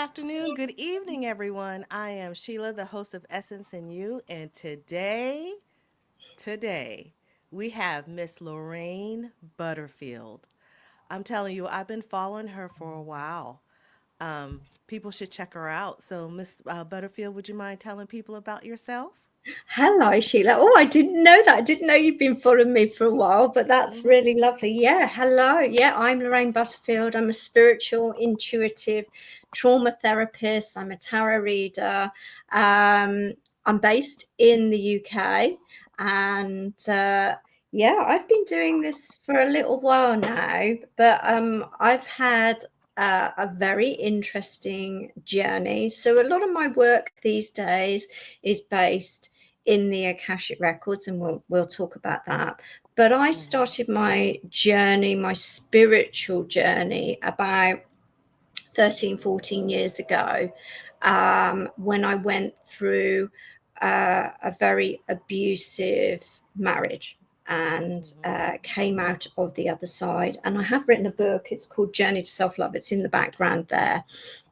afternoon, good evening, everyone. I am Sheila, the host of EssenceinU, and today, we have Miss Lorraine Butterfield. I'm telling you, I've been following her for a while. People should check her out. So, Miss Butterfield, would you mind telling people about yourself? Hello, Sheila. Oh, I didn't know that. I didn't know you've been following me for a while, but that's Mm-hmm. really lovely. Yeah, hello. Yeah, I'm Lorraine Butterfield. I'm a spiritual, intuitive trauma therapist. I'm a tarot reader. Um, I'm based in the UK, and yeah, I've been doing this for a little while now, but I've had a very interesting journey. So, a lot of my work these days is based in the Akashic Records, and we'll talk about that. But I Mm-hmm. started my journey, my spiritual journey, about 13, 14 years ago, when I went through a very abusive marriage and came out of the other side. And I have written a book. It's called Journey to Self-Love. It's in the background there.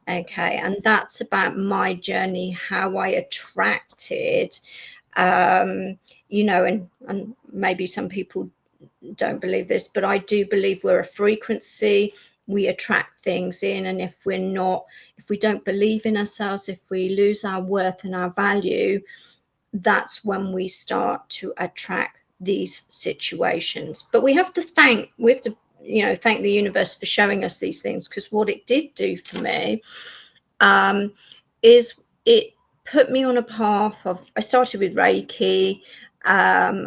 Okay. And that's about my journey, how I attracted, um, and maybe some people don't believe this, but I do believe we're a frequency. We attract things in, and if we don't believe in ourselves, if we lose our worth and our value, that's when we start to attract these situations. But we have to thank the universe for showing us these things, because what it did do for me, um, is it put me on a path of, I started with Reiki,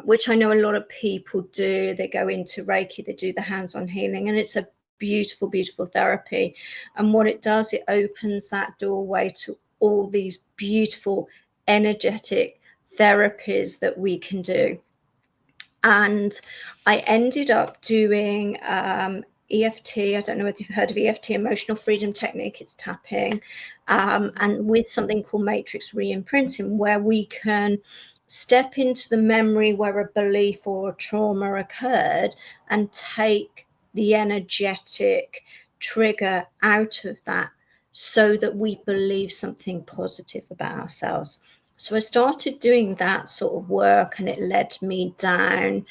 which I know a lot of people do. They go into Reiki, they do the hands-on healing, and it's a beautiful, beautiful therapy. And what it does, it opens that doorway to all these beautiful energetic therapies that we can do. And I ended up doing EFT. I don't know whether you've heard of EFT, emotional freedom technique. It's tapping, Mm-hmm. and with something called matrix reimprinting, where we can step into the memory where a belief or a trauma occurred and take the energetic trigger out of that, so that we believe something positive about ourselves. So I started doing that sort of work, and it led me down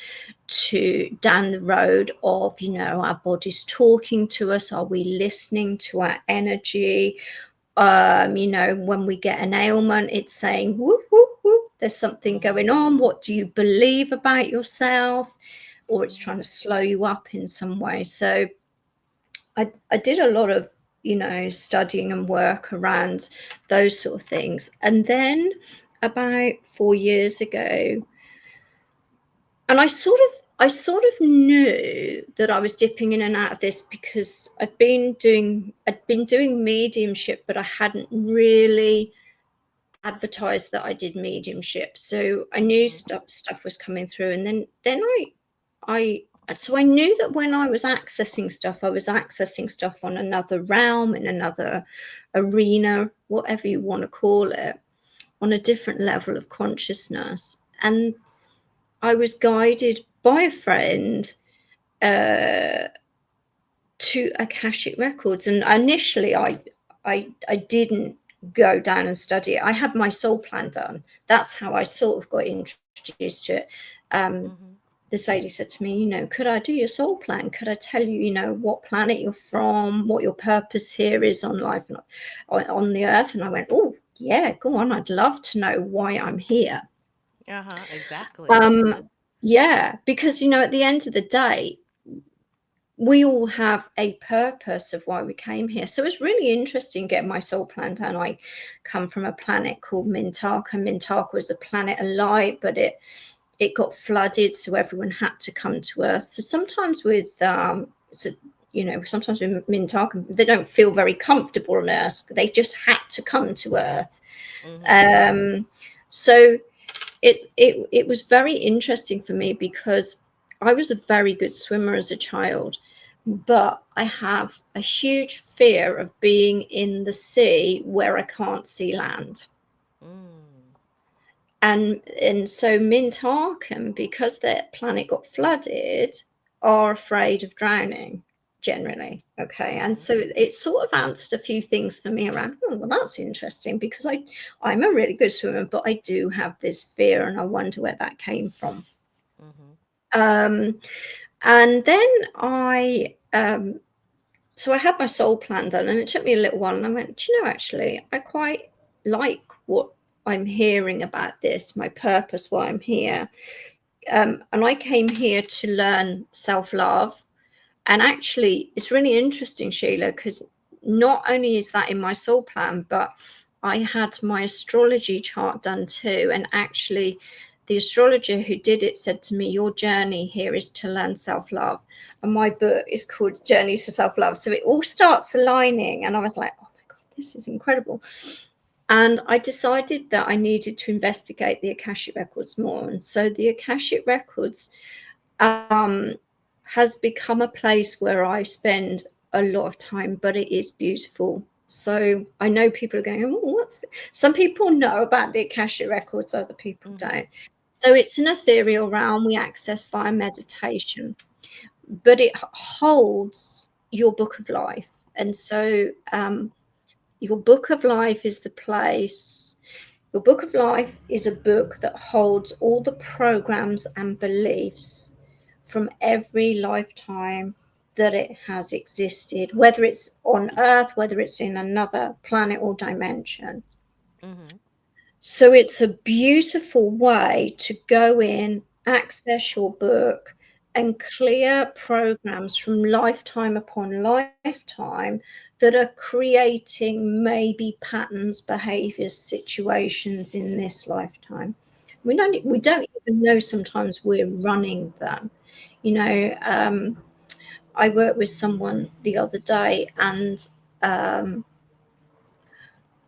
the road of, our bodies talking to us. Are we listening to our energy? When we get an ailment, it's saying, whoop, whoop, whoop, there's something Mm-hmm. going on. What do you believe about yourself? Or it's trying Mm-hmm. to slow you up in some way. So I did a lot of, studying and work around those sort of things. And then about 4 years ago, and I sort of knew that I was dipping in and out of this, because I'd been doing mediumship, but I hadn't really advertised that I did mediumship. So I knew Mm-hmm. stuff was coming through. And then I so I knew that when I was accessing stuff on another realm, in another arena, whatever you want to call it, on a different level of consciousness. And I was guided by a friend uh, to Akashic Records. And initially, I didn't go down and study it. I had my soul plan done. That's how I sort of got introduced to it. Um, Mm-hmm. this lady said to me, could I do your soul plan? Could I tell you, what planet you're from, what your purpose here is on life and on the earth? And I went, oh, yeah, go on. I'd love to know why I'm here. Uh-huh. Exactly. Um, yeah, because, at the end of the day, we all have a purpose of why we came here. So it's really interesting getting my soul plan done. I come from a planet called Mintaka. Mintaka was a planet of light, but it got flooded, so everyone had to come to Earth. So sometimes sometimes with Mintaka, they don't feel very comfortable on Earth. They just had to come to Earth. Mm-hmm. Um, so it was very interesting for me, because I was a very good swimmer as a child, but I have a huge fear of being in the sea where I can't see land. Mm. And so Mintarkan, because their planet got flooded, are afraid of drowning. generally. Okay. And Mm-hmm. so it sort of answered a few things for me around, oh, well, that's interesting, because I'm a really good swimmer, but I do have this fear, and I wonder where that came from. Mm-hmm. Um, and then so I had my soul plan done, and it took me a little while, and I went, do you know, actually, I quite like what I'm hearing about this, my purpose, why I'm here. And I came here to learn self-love. And actually, it's really interesting, Sheila, because not only is that in my soul plan, but I had my astrology chart done too. And actually, the astrologer who did it said to me, your journey here is to learn self-love. And my book is called Journeys to Self-Love. So it all starts aligning. And I was like, oh my God, this is incredible. And I decided that I needed to investigate the Akashic Records more. And so the Akashic Records um, has become a place where I spend a lot of time, but it is beautiful. So I know people are going, oh, some people know about the Akashic Records, other people Mm-hmm. don't. So it's an ethereal realm we access via meditation, but it holds your book of life. And so your book of life is the place. Your book of life is a book that holds all the programs and beliefs from every lifetime that it has existed, whether it's on Earth, whether it's in another planet or dimension. Mm-hmm. So it's a beautiful way to go in, access your book, and clear programs from lifetime upon lifetime that are creating maybe patterns, behaviors, situations in this lifetime. We don't even know sometimes we're running them. You know, I worked with someone the other day, um,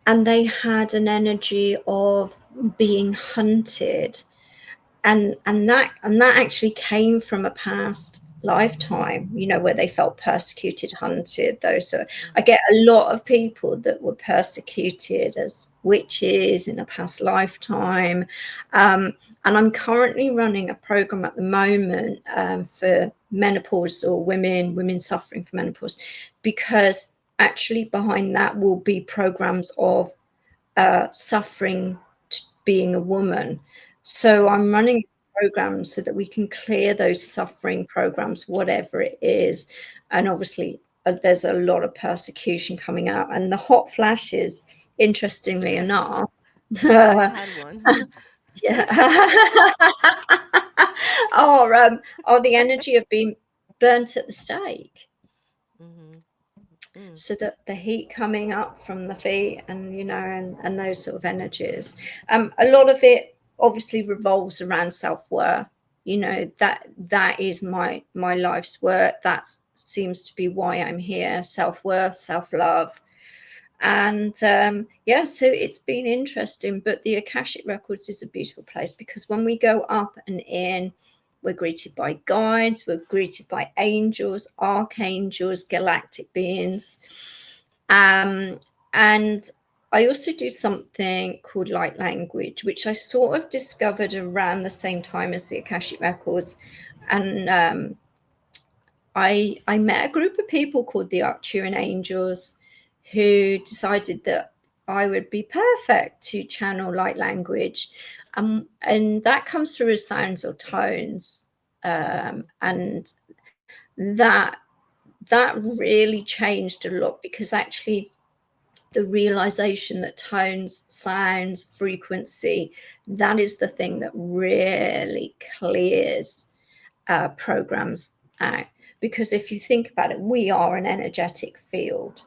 and they had an energy of being hunted, and that actually came from a past lifetime, you know, where they felt persecuted, hunted, those. So I Mm-hmm. get a lot of people that were persecuted as witches in a past lifetime. And I'm currently running a program at the moment for menopause, or women suffering from menopause, because actually behind that will be programs of suffering being a woman. So I'm Mm-hmm. running programs so that we can clear those suffering programs, whatever it is. And obviously, there's a lot of persecution coming out, and the hot flashes, interestingly enough. I just had one. Yeah. Or the energy of being burnt at the stake. Mm-hmm. Mm. So that the heat coming up from the feet, and you know, and those sort of energies, a lot of it obviously revolves around self-worth. You know, that is my life's work. That seems to be why I'm here: self-worth, self-love. And yeah, so it's been interesting. But the Akashic Records is a beautiful place, because when we go up and in, we're greeted by guides, we're greeted by angels, archangels, galactic beings. Um, and I also do something called light language, which I sort of discovered around the same time as the Akashic Records. And I met a group of people called the Arcturian Angels, who decided that I would be perfect to channel light language. And that comes through as sounds or tones. Mm-hmm. And that really changed a lot, because actually the realization that tones, sounds, frequency, that is the thing that really clears programs out. Because if you think about it, we are an energetic field,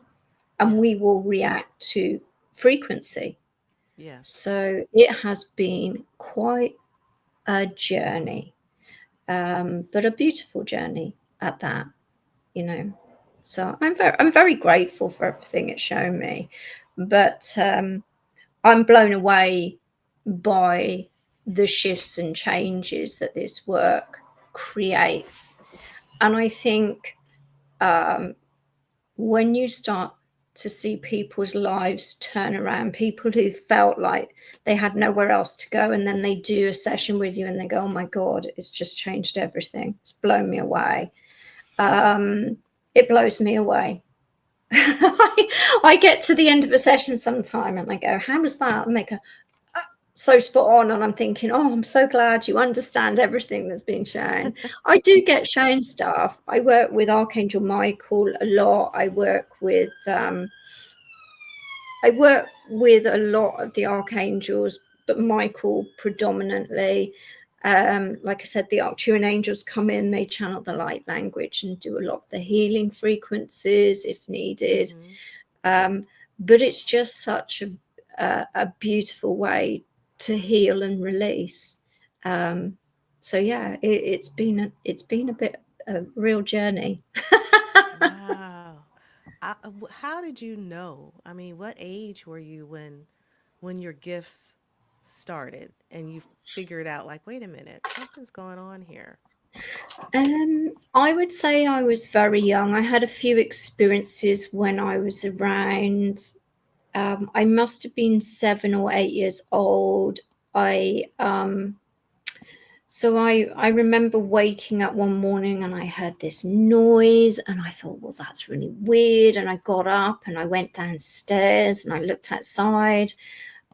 and we Yes. will react to frequency. Yes. So it has been quite a journey, but a beautiful journey at that, you know. So I'm very grateful for everything it's shown me, but I'm blown away by the shifts and changes that this work creates. And I think when you start to see people's lives turn around, people who felt like they had nowhere else to go, and then they do a session with you and they go, oh my God, it's just changed everything. It's blown me away. Um, it blows me away. I get to the end of a session sometime and I go, how was that? And they go, so spot on. And I'm thinking, oh, I'm so glad you understand everything that's been shown. I do get shown stuff. I work with Archangel Michael a lot. I work with a lot of the archangels, but Michael predominantly. Like I said, the Arcturian angels come in, they channel the light language and do a lot of the healing frequencies if needed. But it's just such a beautiful way to heal and release. So yeah, it's been a bit a real journey. Wow. How did you know? I mean, what age were you when your gifts started and you figured out like, wait a minute, something's going on here? I would say I was very young. I had a few experiences when I was around. I must have been 7 or 8 years old. I So I remember waking up one morning and I heard this noise and I thought, well, that's really weird. And I got up and I went downstairs and I looked outside.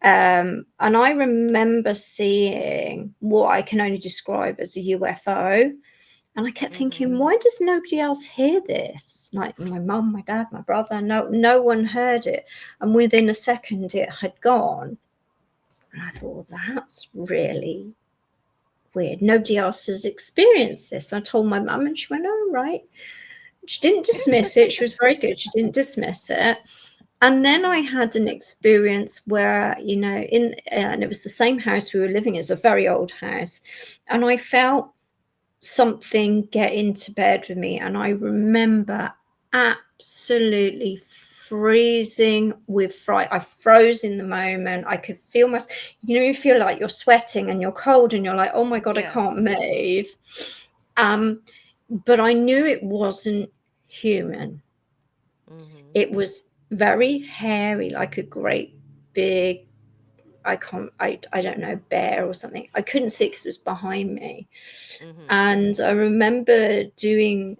And I remember seeing what I can only describe as a UFO. And I kept thinking, Mm-hmm. why does nobody else hear this? Like my mum, my dad, my brother, no one heard it. And within a second it had gone. And I thought, well, that's really weird. Nobody else has experienced this. I told my mum and she went, oh, right. She didn't dismiss it. She was very good. She didn't dismiss it. And then I had an experience where, and it was the same house we were living in. It's a very old house. And I felt something get into bed with me. And I remember absolutely freezing with fright. I froze in the moment. I could feel you feel like you're sweating and you're cold and you're like, oh my God, I can't Yes. move. But I knew it wasn't human. Mm-hmm. It was very hairy, like a great big, I don't know, bear or something. I couldn't see because it was behind me. Mm-hmm. And I remember doing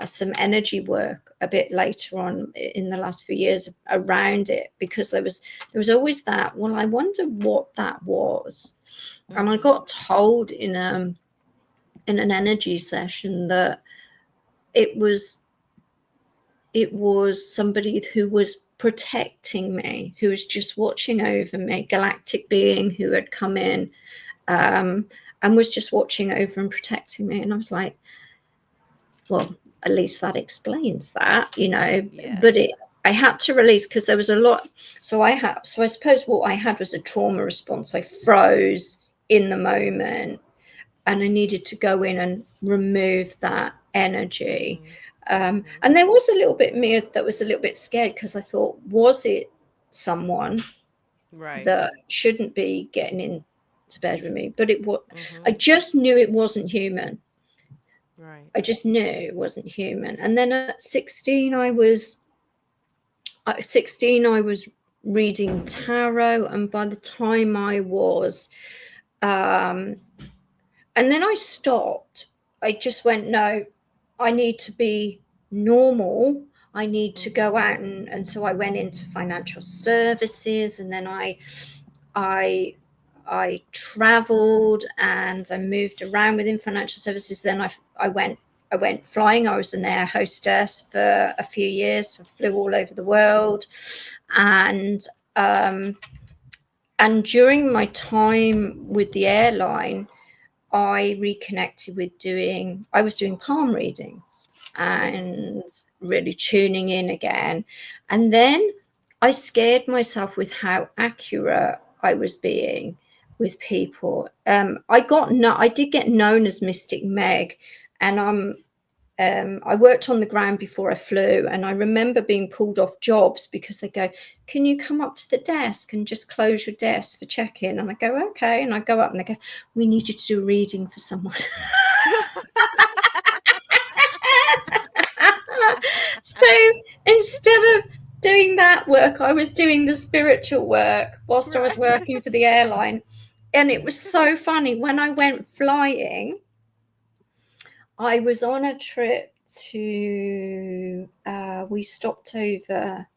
some energy work a bit later on in the last few years around it, because there was always that, well, I wonder what that was. And I Mm-hmm. got told in an energy session that it was somebody who was protecting me, who was just watching over me, galactic being who had come in and was just watching over and protecting me. And I was like, well, at least that explains that, but Yes. I had to release because there was a lot. So I suppose what I had was a trauma response. I froze in the moment and I needed to go in and remove that energy. Mm-hmm. Mm-hmm. And there was a little bit me that was a little bit scared because I thought, was it someone Right. that shouldn't be getting into bed with me? But Mm-hmm. I just knew it wasn't human. Right. I just knew it wasn't human. And then at 16, I was reading tarot, and by the time I was, and then I stopped. I just went, no, I need to be normal. I need to go Mm-hmm. out, and so I went into financial services, and then I traveled and I moved around within financial services. Then I went flying. I was an air hostess for a few years. I flew all over the world, and um, during my time with the airline, I reconnected with I was doing palm readings Mm-hmm. and really tuning in again. And then I scared myself with how accurate I was being with people. I did get known as Mystic Meg, and I worked on the ground before I flew, and I remember being pulled off jobs because they go, can you come up to the desk and just close your desk for check-in? And I go, okay. And I go up and they go, we need you to do a reading for someone. So instead of doing that work, I was doing the spiritual work whilst I was Right. working for the airline. And it was so funny. When I went flying, I was on a trip to we stopped over.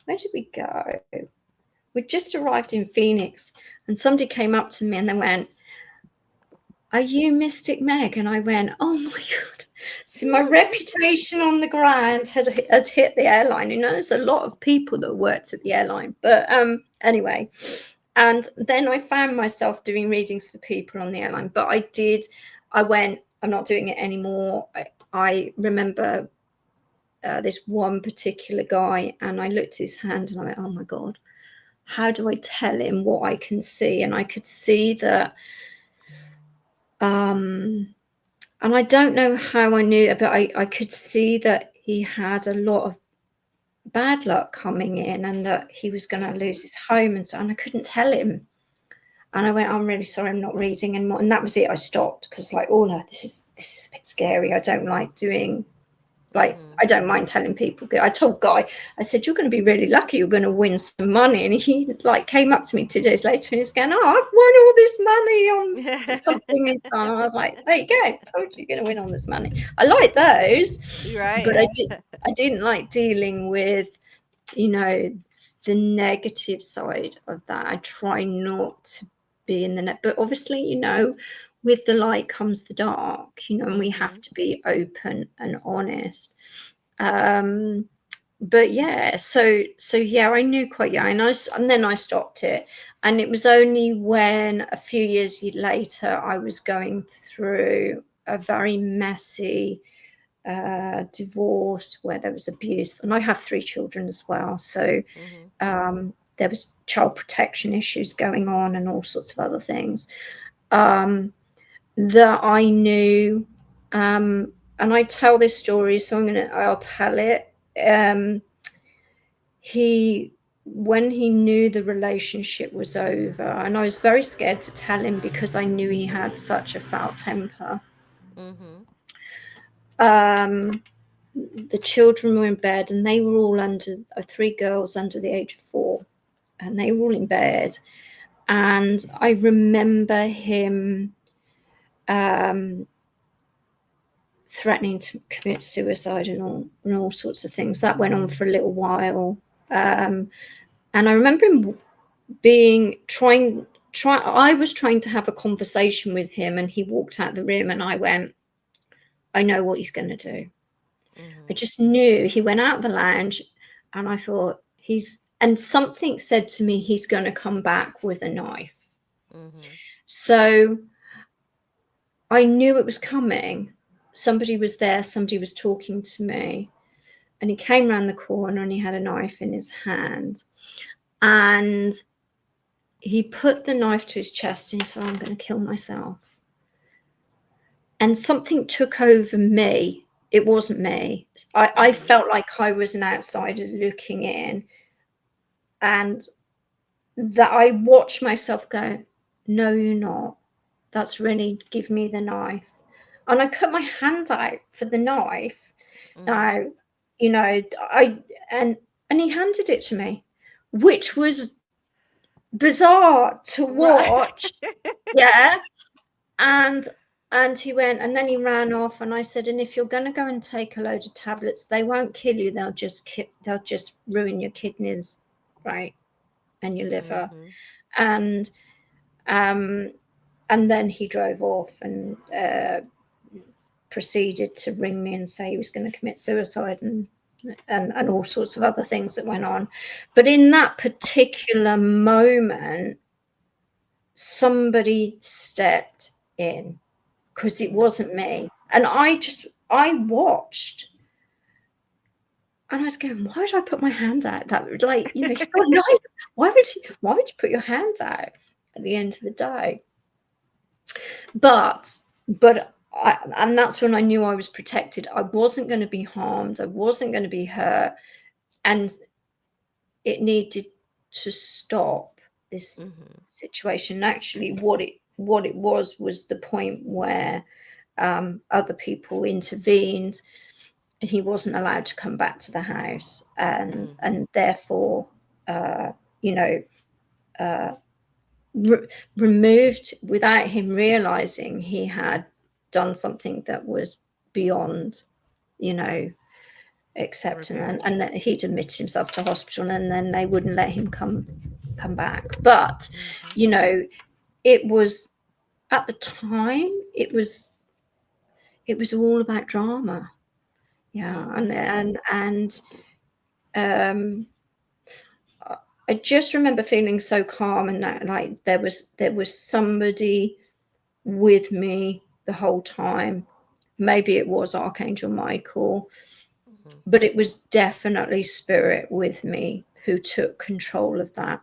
Where did we go? We just arrived in Phoenix, and somebody came up to me and they went, "Are you Mystic Meg?" And I went, "Oh my God." So my reputation on the ground had hit the airline. You know, there's a lot of people that worked at the airline. But anyway, and then I found myself doing readings for people on the airline. But I went, I'm not doing it anymore. I remember this one particular guy, and I looked at his hand and I went, oh my God, how do I tell him what I can see? And I could see that, and I don't know how I knew that, but I could see that he had a lot of bad luck coming in and that he was going to lose his home and so, and I couldn't tell him. And I went, I'm really sorry, I'm not reading anymore. And that was it. I stopped because like, oh no, this is a bit scary. I don't like doing, like, I don't mind telling people. I told Guy, I said, you're going to be really lucky. You're going to win some money. And he like came up to me 2 days later and he's going, oh, I've won all this money on something. And I was like, there you go. I told you you're going to win all this money. I like those, Right. but I didn't like dealing with, you know, the negative side of that. I try not to be in the net, but obviously, you know, with the light comes the dark, you know, and we have to be open and honest. But yeah, so yeah, I knew quite young, and then I stopped it, and it was only when a few years later I was going through a very messy divorce where there was abuse, and I have 3 children as well, so there was child protection issues going on and all sorts of other things that I knew. And I tell this story, so I'll tell it. When he knew the relationship was over, and I was very scared to tell him because I knew he had such a foul temper. The children were in bed, and they were all under 3 girls under the age of 4, and they were all in bed. And I remember him threatening to commit suicide and all sorts of things. That went on for a little while. And I remember him I was trying to have a conversation with him, and he walked out the room, and I went, I know what he's going to do. I just knew. He went out the lounge, and I thought, and something said to me, he's going to come back with a knife. So I knew it was coming. Somebody was there, somebody was talking to me, and he came around the corner and he had a knife in his hand, and he put the knife to his chest and he said, I'm going to kill myself. And something took over me. It wasn't me. I felt like I was an outsider looking in, and that I watched myself go, no, you're not. That's really, give me the knife. And I put my hand out for the knife. Now, you know, and he handed it to me, which was bizarre to watch. Yeah. And he went, and then he ran off, and I said, and if you're going to go and take a load of tablets, they won't kill you. They'll just ruin your kidneys, right, and your liver. And then he drove off and proceeded to ring me and say he was going to commit suicide and all sorts of other things that went on. But in that particular moment, somebody stepped in, because it wasn't me. And I watched, and I was going, why did I put my hand out? That, like, you know, he's got a knife. Why would you put your hand out at the end of the day? But and that's when I knew I was protected. I wasn't going to be harmed. I wasn't going to be hurt. And it needed to stop this situation. And actually, what it was the point where other people intervened, and he wasn't allowed to come back to the house, and therefore, you know, removed without him realizing he had done something that was beyond you know, To accept, repair. and that he'd admitted himself to hospital, and then they wouldn't let him come back. But Mm-hmm. you know, it was, at the time, it was all about drama. Yeah, Mm-hmm. and um, I just remember feeling so calm, and that, like, there was somebody with me the whole time. Maybe it was Archangel Michael, Mm-hmm. but it was definitely spirit with me who took control of that,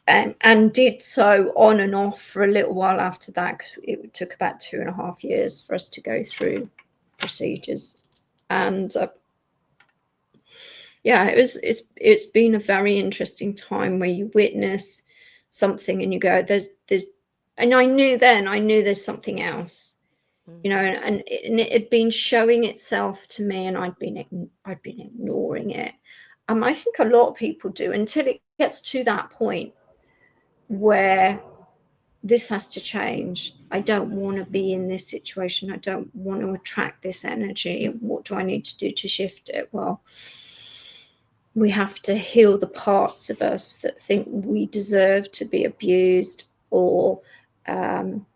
and did so on and off for a little while after that, because it took about 2.5 years for us to go through procedures. And yeah, it's been a very interesting time where you witness something and you go, there's and I knew there's something else, you know, Mm-hmm. and it had been showing itself to me, and I'd been ignoring it. I think a lot of people do, until it gets to that point where this has to change. I don't want to be in this situation. I don't want to attract this energy. What do I need to do to shift it? Well, we have to heal the parts of us that think we deserve to be abused, or um,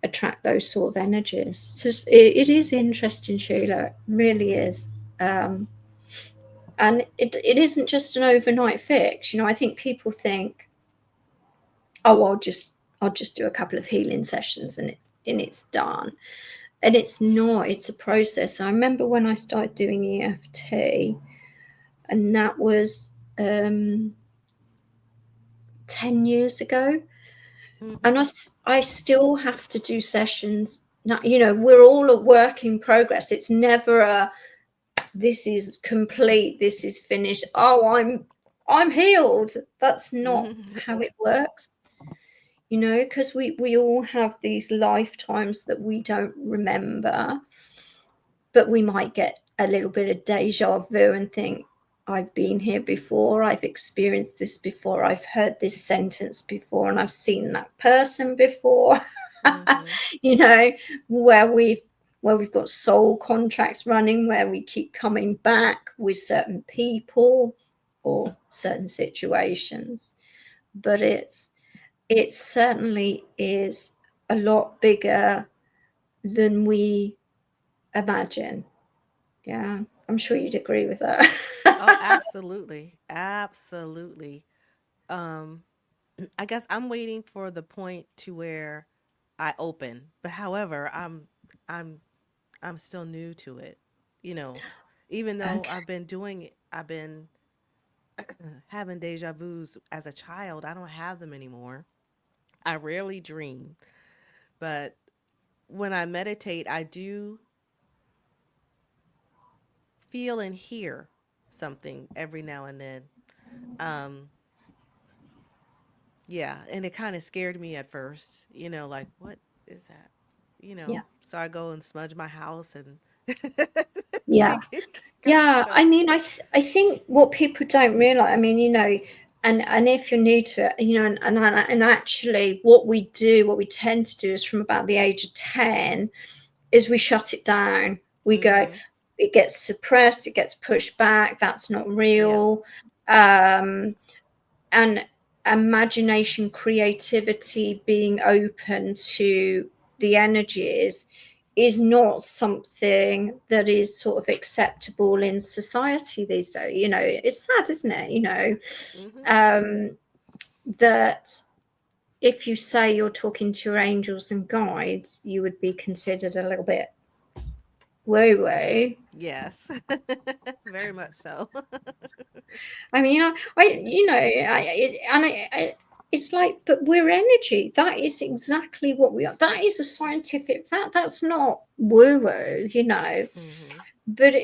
attract those sort of energies. So it is interesting, Sheila. It really is. Um, and it isn't just an overnight fix. I think people think, oh, I'll just do a couple of healing sessions, and it's done. And it's not. It's a process. I remember when I started doing EFT, and that was 10 years ago, and Mm-hmm. I still have to do sessions now. We're all a work in progress. It's never a, this is complete, this is finished, oh, I'm healed. That's not Mm-hmm. how it works, because we all have these lifetimes that we don't remember, but we might get a little bit of deja vu and think, I've been here before, I've experienced this before, I've heard this sentence before, and I've seen that person before. Mm-hmm. you know where we've got soul contracts running, where we keep coming back with certain people or certain situations. But it certainly is a lot bigger than we imagine. Yeah, I'm sure you'd agree with that. Oh, absolutely. Absolutely. Um, I guess I'm waiting for the point to where I open. But however, I'm I'm still new to it. You know, even though Okay. I've been having deja vus as a child, I don't have them anymore. I rarely dream, but when I meditate, I do feel and hear something every now and then. Um, yeah, and it kind of scared me at first, like, what is that? Yeah. So I go and smudge my house and Yeah. take it care of Yeah, I myself. mean, I think what people don't realize, I mean, and if you're new to it, and actually, what we tend to do is, from about the age of 10, is we shut it down. We go, Mm-hmm. it gets suppressed, it gets pushed back. That's not Yep. real. Um, and imagination, creativity, being open to the energies is not something that is sort of acceptable in society these days. It's sad, isn't it? Mm-hmm. Um, that if you say you're talking to your angels and guides, you would be considered a little bit woo woo. Yes. Very much so. I mean, it's like, but we're energy. That is exactly what we are. That is a scientific fact. That's not woo woo. Mm-hmm. But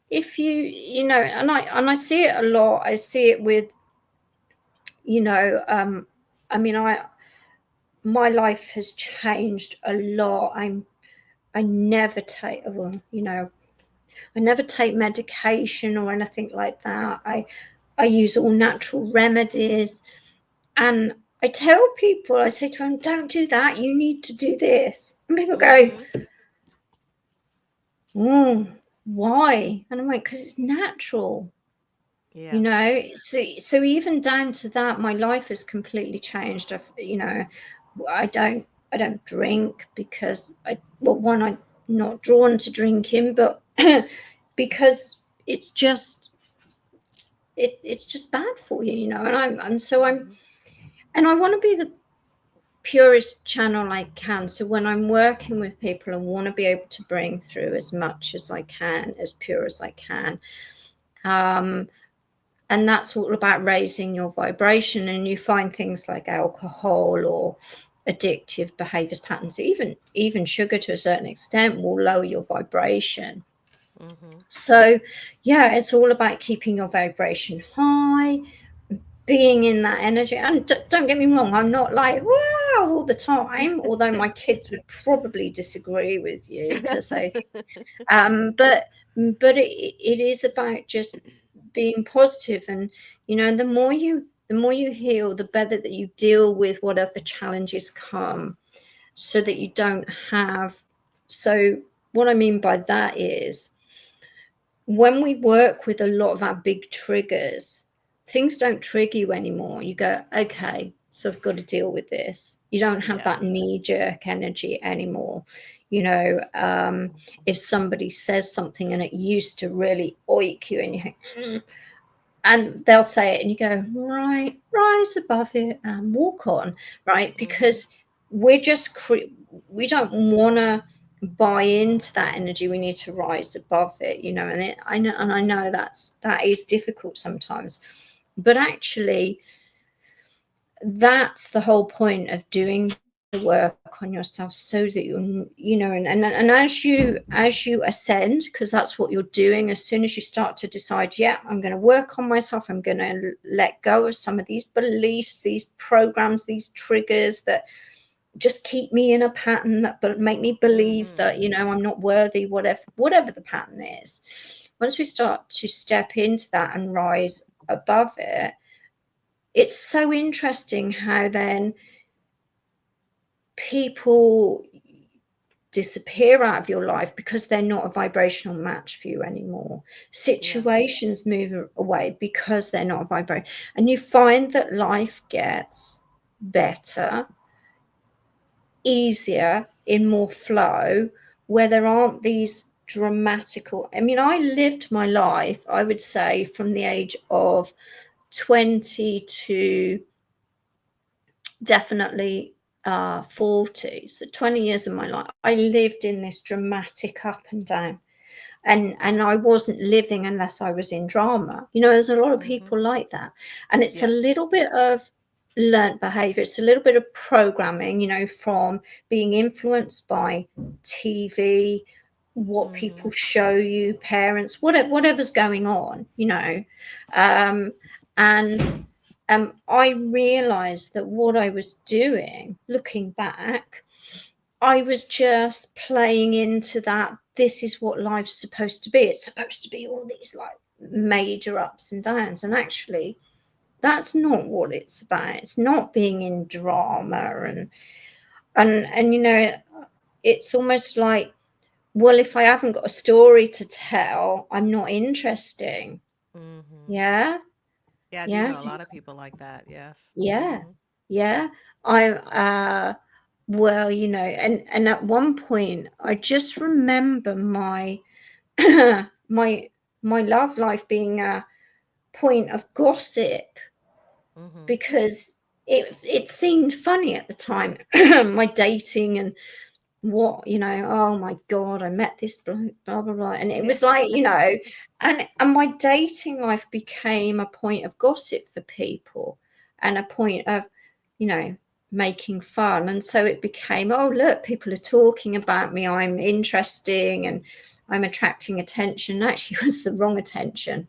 if and I see it a lot. I see it with, you know, um, I mean, my life has changed a lot. I never take, well, I never take medication or anything like that. I use all natural remedies. And I tell people, I say to them, don't do that. You need to do this. And people go, Mm-hmm. oh, why? And I'm like, because it's natural. Yeah. So even down to that, my life has completely changed. I don't drink because one, I'm not drawn to drinking, but because it's just it's just bad for you, and Hmm. and I want to be the purest channel I can. So when I'm working with people, I want to be able to bring through as much as I can, as pure as I can. um and that's all about raising your vibration. And you find things like alcohol or addictive behaviors patterns, even sugar to a certain extent, will lower your vibration. Hmm. So yeah, it's all about keeping your vibration high, being in that energy. And don't get me wrong, I'm not like wow all the time, although my kids would probably disagree with you because they but it is about just being positive. And the more you heal, the better that you deal with whatever challenges come, so that you don't have. So what I mean by that is, when we work with a lot of our big triggers, things don't trigger you anymore. You go, okay, so I've got to deal with this. You don't have Yeah. that knee jerk energy anymore. You know, if somebody says something and it used to really oik you, and you think, and they'll say it, and you go, right, rise above it and walk on, right? Hmm. Because we're just, we don't want to buy into that energy. We need to rise above it, and I know that is difficult sometimes, but actually, that's the whole point of doing the work on yourself, so that and as you ascend, because that's what you're doing. As soon as you start to decide, yeah, I'm going to work on myself, I'm going to let go of some of these beliefs, these programs, these triggers that just keep me in a pattern, that make me believe Hmm. that I'm not worthy, whatever the pattern is. Once we start to step into that and rise above it, it's so interesting how then people disappear out of your life because they're not a vibrational match for you anymore. Yeah. Situations move away because they're not a vibration. And you find that life gets better, easier, in more flow, where there aren't these dramatical. I mean, I lived my life, I would say, from the age of 20 to definitely 40. So 20 years of my life, I lived in this dramatic up and down. And I wasn't living unless I was in drama. There's a lot of Hmm. people like that. And it's a Yes. little bit of learnt behavior. It's a little bit of programming, from being influenced by TV, what Hmm. people show you, parents, whatever's going on, um, and I realized that what I was doing, looking back, I was just playing into that. This is what life's supposed to be. It's supposed to be all these like major ups and downs. And actually, that's not what it's about. It's not being in drama and it's almost like, well, if I haven't got a story to tell, I'm not interesting. Hmm. Yeah. Yeah, I do Yeah. know a lot of people like that. Yes. Yeah. Hmm. Yeah. I well, and at one point I just remember my my my love life being a point of gossip, Hmm. because it seemed funny at the time. My dating and what, oh my god, I met this blah blah blah, and it Yeah. was like, and my dating life became a point of gossip for people, and a point of, you know making fun. And so it became, oh look, people are talking about me, I'm interesting, and I'm attracting attention. Actually, it was the wrong attention.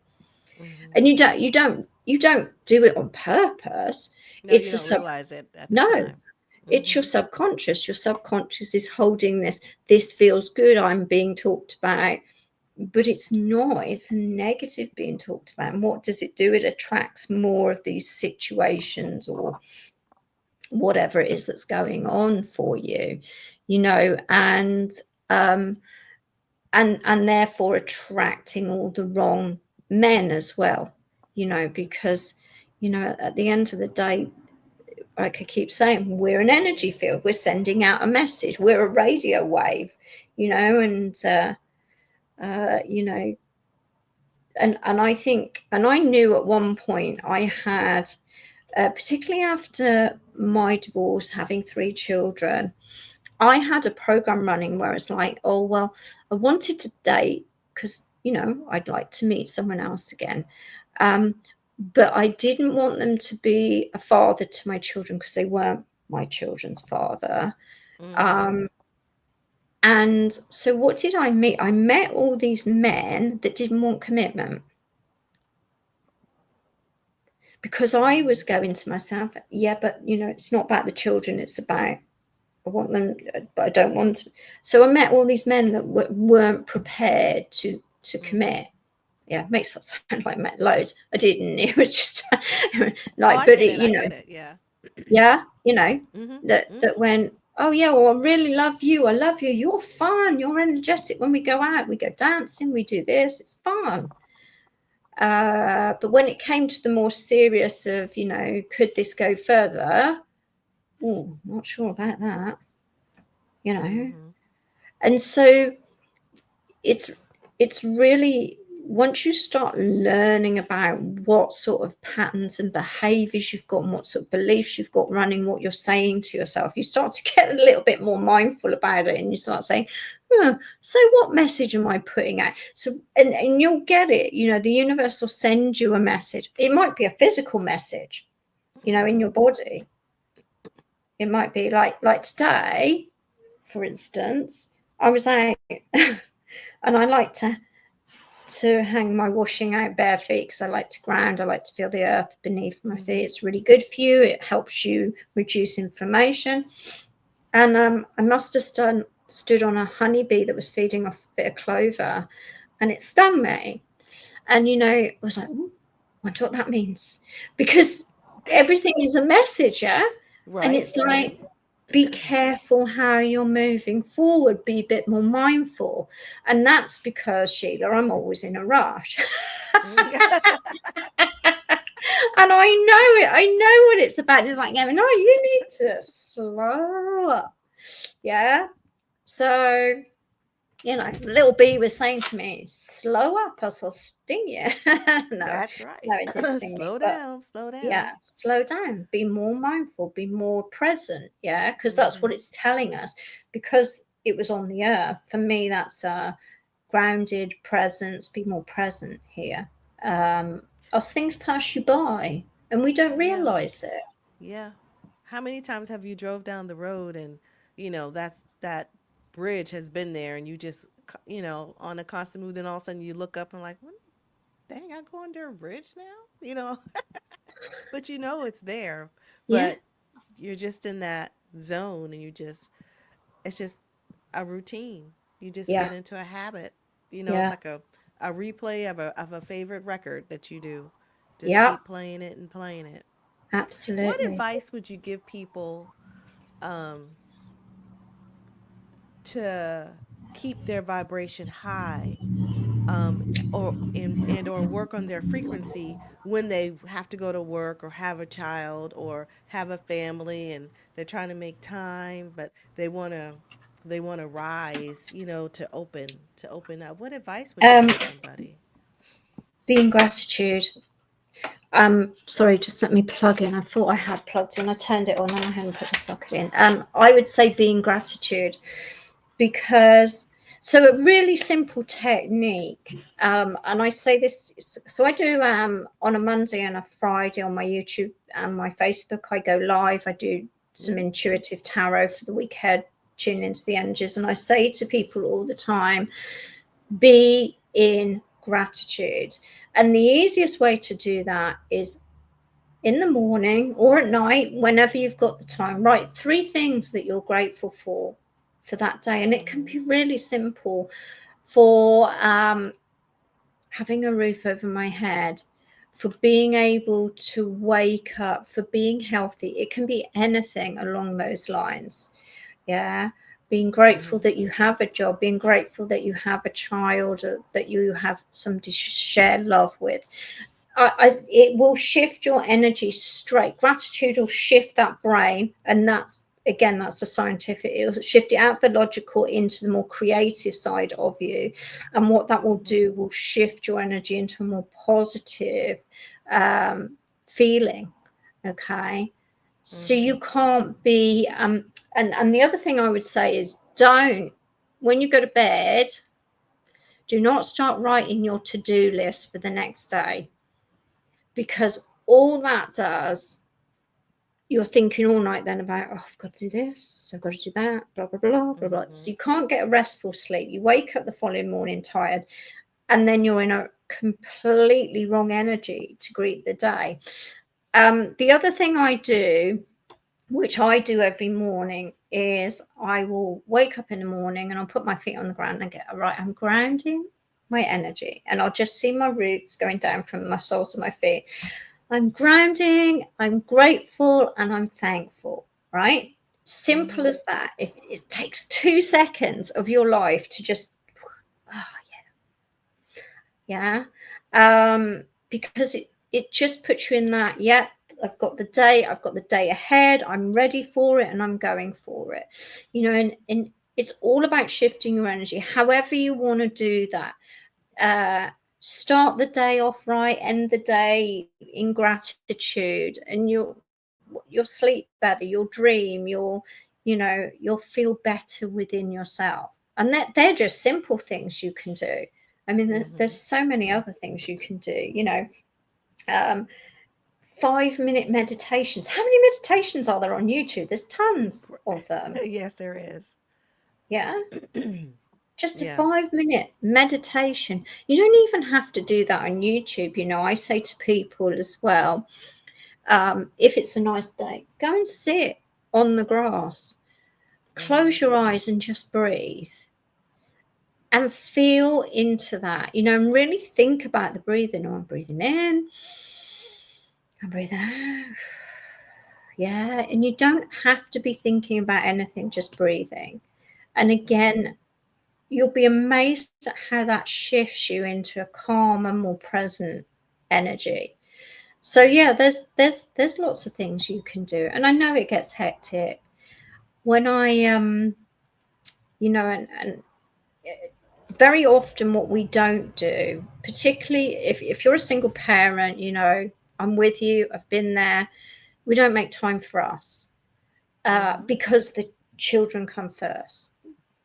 Hmm. And you don't do it on purpose. No, you It's a don't sub realize it at the No, time. it's your Hmm. subconscious. Your subconscious is holding this feels good, I'm being talked about, but it's not. It's a negative being talked about. And what does it do? It attracts more of these situations, or whatever it is that's going on for you. And um and therefore attracting all the wrong men as well, because at the end of the day, like I keep saying, we're an energy field. We're sending out a message. We're a radio wave, and you know, and I think, and I knew at one point I had, particularly after my divorce, having 3 children, I had a program running where it's like, oh well, I wanted to date because I'd like to meet someone else again. But I didn't want them to be a father to my children because they weren't my children's father. Mm-hmm. Um, and so what did I meet? I met all these men that didn't want commitment because I was going to myself, yeah, but it's not about the children. It's about, I want them, but I don't want to. So I met all these men that weren't prepared to Mm-hmm. commit. Yeah, makes that sound like I met loads. I didn't. It was just Oh, like, I but get it, it. I get it. Yeah. yeah, Mm-hmm. that Mm-hmm. went, oh yeah, well, I really love you. I love you. You're fun. You're energetic. When we go out, we go dancing. We do this. It's fun. But when it came to the more serious of, could this go further? Oh, not sure about that. You know, Mm-hmm. and so it's really, once you start learning about what sort of patterns and behaviors you've got and what sort of beliefs you've got running what you're saying to yourself, you start to get a little bit more mindful about it, and you start saying, so what message am I putting out? So and you'll get it, the universe will send you a message. It might be a physical message, in Mm-hmm. your body. It might be like today, for instance, I was out and I like to hang my washing out bare feet because I like to ground. I like to feel the earth beneath my feet. Mm-hmm. It's really good for you. It helps you reduce inflammation. And I must have stood on a honeybee that was feeding off a bit of clover, and it stung me. And I was like, "Ooh, I wonder what that means," because everything is a message, yeah. And Right. it's Right. like, be careful how you're moving forward, be a bit more mindful. And that's because, Sheila, I'm always in a rush. And I know it, I know what it's about. It's like, no, you need to slow up. Yeah. So, little bee was saying to me, slow up, or I'll sting you. No, That's right. no, it did sting me. Slow But down. Slow yeah, down. slow down, be more mindful, be more present. Yeah, because that's what Mm-hmm. it's telling us. Because it was on the earth, for me, that's grounded presence, be more present here. As things pass you by and we don't Yeah. realize it. Yeah. How many times have you drove down the road and that bridge has been there and you just on a constant move, then all of a sudden you look up and like, "Hmm, dang, I go under a bridge now?" But it's there. Yeah, But you're just in that zone and it's just a routine. You just yeah, get into a habit. It's yeah, like a replay of a favorite record that you do. Just yeah, keep playing it and playing it. What absolutely. advice would you give people um, to keep their vibration high, um, or work on their frequency when they have to go to work or have a child or have a family and they're trying to make time, but they want to rise, to open up. What advice would you Um, give somebody? be in gratitude. Sorry, just let me plug in. I thought I had plugged in. I turned it on and I hadn't put the socket in. I would say be in gratitude because, so a really simple technique, and I say this, so I do on a Monday and a Friday on my YouTube and my Facebook, I go live. I do some Mm-hmm. intuitive tarot for the week ahead, tune into the energies, and I say to people all the time, be in gratitude. And the easiest way to do that is in the morning or at night, whenever you've got the time, write 3 things that you're grateful for that day. And it can Mm-hmm. be really simple, for having a roof over my head, for being able to wake up, for being healthy. It can be anything along those lines. Yeah. being grateful Mhm. that you have a job, being grateful that you have a child, that you have somebody to share love with. It will shift your energy straight. Gratitude will shift that brain, and that's, again, that's the scientific. It'll shift it out the logical into the more creative side of you, and what that will Mhm. do will shift your energy into a more positive feeling. Okay, so Mhm. you can't be and the other thing I would say is, don't, when you go to bed, do not start writing your to-do list for the next day, because all that does, you're thinking all night then about, oh, I've got to do this, I've got to do that, blah, blah, blah, blah, blah. So Mhm. you can't get a restful sleep. You wake up the following morning tired, and then you're in a completely wrong energy to greet the day. The other thing I do, which I do every morning, is I will wake up in the morning and I'll put my feet on the ground and get, right, I'm grounding my energy, and I'll just see my roots going down from my soles of my feet. I'm grounding, I'm grateful, and I'm thankful, right? Simple Mhm. as that. If it takes 2 seconds of your life to just, oh, yeah, because it just puts you in that, yeah, I've got the day ahead, I'm ready for it, and I'm going for it. And it's all about shifting your energy, however you want to do that. Start the day off right, end the day in gratitude, and you'll sleep better, you'll dream, you'll feel better within yourself. And they're just simple things you can do. I mean, there's Mhm. so many other things you can do. Um, 5-minute meditations. How many meditations are there on YouTube? There's tons of them. Yes, there is. Yeah. Just a Yeah. 5-minute meditation. You don't even have to do that on YouTube. I say to people as well, if it's a nice day, go and sit on the grass, close Mhm. your eyes and just breathe and feel into that, and really think about the breathing. I'm breathing in, I'm breathing out. Yeah. And you don't have to be thinking about anything, just breathing. And Mhm. again, you'll be amazed at how that shifts you into a calmer, more present energy. So yeah, Mhm. there's lots of things you can do, and I know it gets hectic. When I and very often what we don't do, particularly if you're a single parent, I'm with you, I've been there. We don't make time for us, Mhm. because the children come first,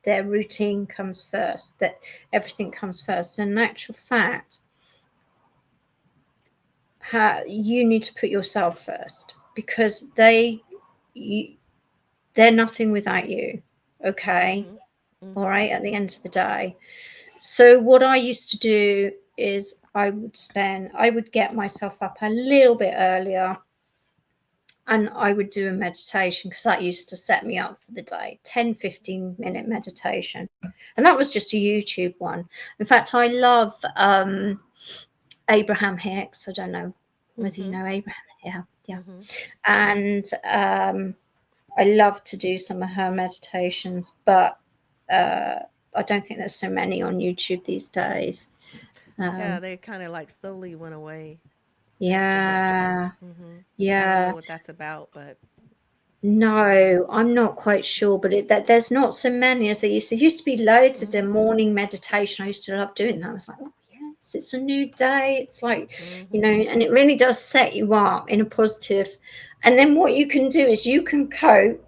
their routine comes first, that everything comes first. And in actual fact, you need to put yourself first, because you, they're nothing without you. Okay. Mhm. All Mhm. right. At the end of the day. So what I used to do is I would get myself up a little bit earlier, and I would do a meditation, because that used to set me up for the day. 10-15 minute meditation. And that was just a YouTube one. In fact, I love Abraham Hicks. I don't know whether you Mhm. know Abraham. Yeah, yeah. Mhm. And I love to do some of her meditations, but I don't think there's so many on YouTube these days. Yeah, Um, they kind of like slowly went away. I used to watch some. yeah, Mhm. I don't know yeah. what that's about, but No, I'm not quite sure, but there's not so many as there used to. There used to be loads of the mhm. morning meditation. I used to love doing that. I was like, oh yes, it's a new day. It's like, Mhm. and it really does set you up in a positive. And then what you can do is you can cope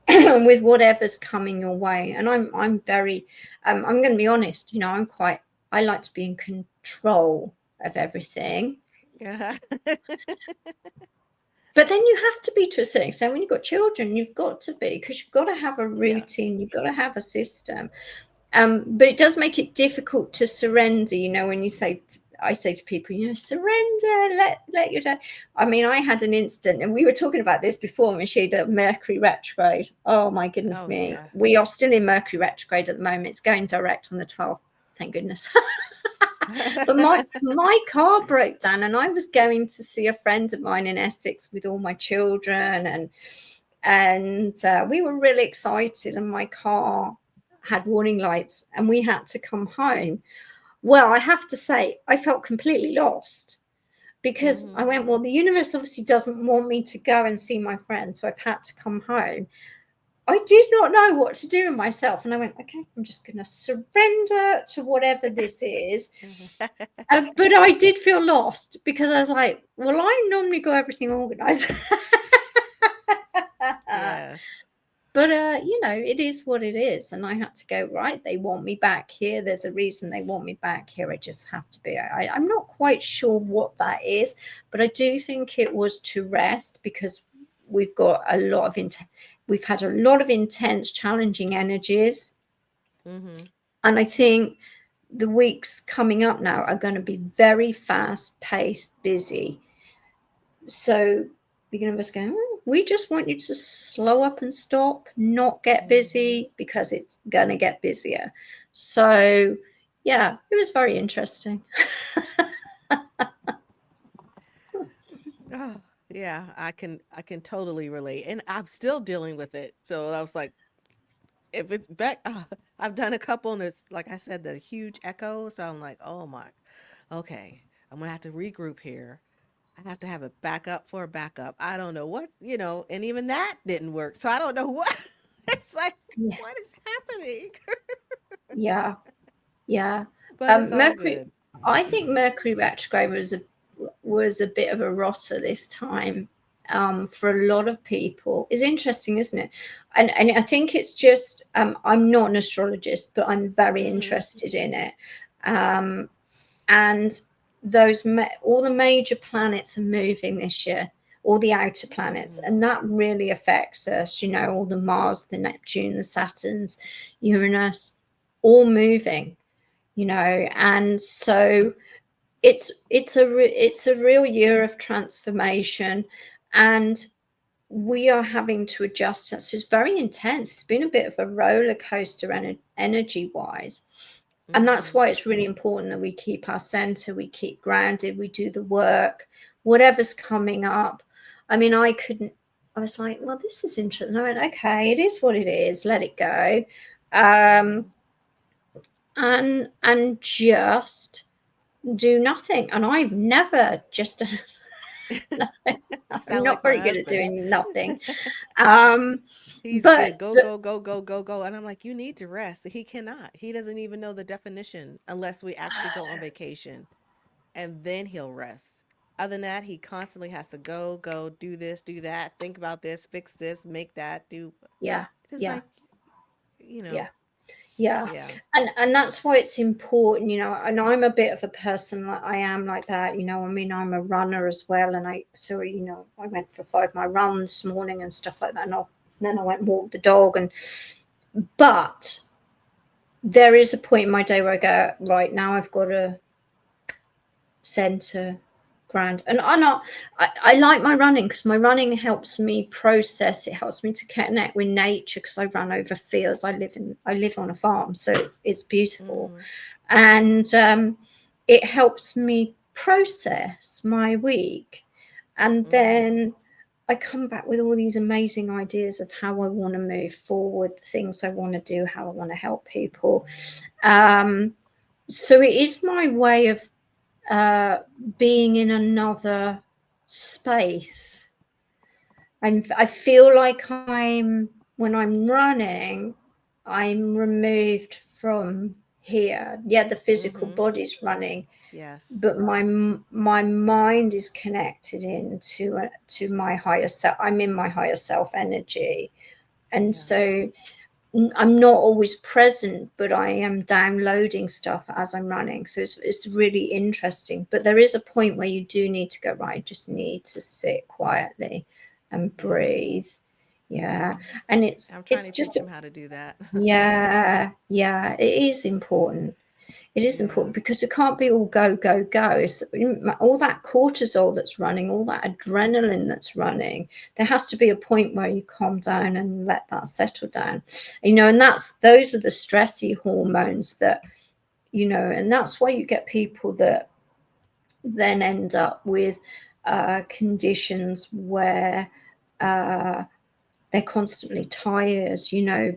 with whatever's coming your way. And I'm very, I'm going to be honest. I like to be in control of everything. Yeah. But then you have to be, to a certain extent. When you've got children, you've got to be, because you've got to have a Yeah. routine, you've got to have a system. But it does make it difficult to surrender. When I say to people, surrender, let your dad. I mean, I had an instant, and we were talking about this before, Michelle, Mercury retrograde. Oh my goodness Oh me, yeah. we are still in Mercury retrograde at the moment. It's going direct on the 12th. Thank goodness. But my car broke down, and I was going to see a friend of mine in Essex with all my children, and and we were really excited, and my car had warning lights, and we had to come home. Well, I have to say, I felt completely lost because I Mm-hmm. went, well, the universe obviously doesn't want me to go and see my friend, so I've had to come home. I did not know what to do with myself. And I went, okay, I'm just going to surrender to whatever this is. But I did feel lost because I was like, well, I normally got everything organized. Yes. But, it is what it is. And I had to go, right, they want me back here. There's a reason they want me back here. I just have to be. I'm not quite sure what that is, but I do think it was to rest because we've got a lot of we've had a lot of intense, challenging energies. Mm-hmm. And I think the weeks coming up now are going to be very fast paced, busy. So beginning of us going, we just want you to slow up and stop, not get Mm-hmm. busy because it's going to get busier. So, yeah, it was very interesting. Oh, yeah, I can totally relate. And I'm still dealing with it. So I was like, if it's back, I've done a couple and it's like I said, the huge echo. So I'm like, oh my, okay, I'm gonna have to regroup here. I have to have a backup for a backup. I don't know what, and even that didn't work. So I don't know what. It's like, Yeah, what is happening? yeah, yeah. But it's all Mercury, good. I think Mercury retrograde was a bit of a rotter this time, for a lot of people. It's interesting, isn't it? And I think it's just, I'm not an astrologist, but I'm very Mm-hmm. interested in it. Um, and all the major planets are moving this year, all the outer planets, Mm-hmm. and that really affects us. All the Mars, the Neptune, the Saturns, Uranus, all moving. And so it's a real year of transformation, and we are having to adjust. So it's very intense. It's been a bit of a roller coaster energy wise. And that's Mm-hmm. why it's really important that we keep our center, we keep grounded, we do the work, whatever's coming up. I mean, I was like, well, this is interesting. I went, okay, it is what it is, let it go. Mm-hmm. Um, and just do nothing. And I've never just done nothing. You I'm sound not like my very good at husband. doing nothing. Um, He's but good. Go, but go, go, go, go, go. And I'm like, you need to rest. He cannot. He doesn't even know the definition unless we actually go on vacation and then he'll rest. Other than that, he constantly has to go, go, do this, do that, think about this, fix this, make that, do. yeah, It's yeah, like, you know, yeah. Yeah. yeah. And that's why it's important, and I'm a bit of a person like I am like that, I mean, I'm a runner as well. And I went for 5 mile run this morning and stuff like that. Then I went and walked the dog, but there is a point in my day where I go, right now I've got to center, grand. And I like my running because my running helps me process. It helps me to connect with nature because I run over fields. I live on a farm, so it's beautiful. Mm-hmm. And it helps me process my week. And Mm-hmm. then I come back with all these amazing ideas of how I want to move forward, the things I want to do, how I want to help people. um, so it is my way of uh, being in another space. I feel like when I'm running, I'm removed from here. Yeah, the physical Mm-hmm. body's running, Yes. but my mind is connected into to my higher self. I'm in my higher self energy, and Yeah. so I'm not always present, but I am downloading stuff as I'm running. So it's really interesting. But there is a point where you do need to go, right, I just need to sit quietly and Yeah. breathe. Yeah. And I'm trying it's to just, teach him how to do that. yeah, yeah, it is important. It is Yeah. important because it can't be all go, go, go. It's all that cortisol that's running, all that adrenaline that's running. There has to be a point where you calm down and let that settle down. And those are the stressy hormones and that's why you get people that then end up with conditions where uh, they're constantly tired,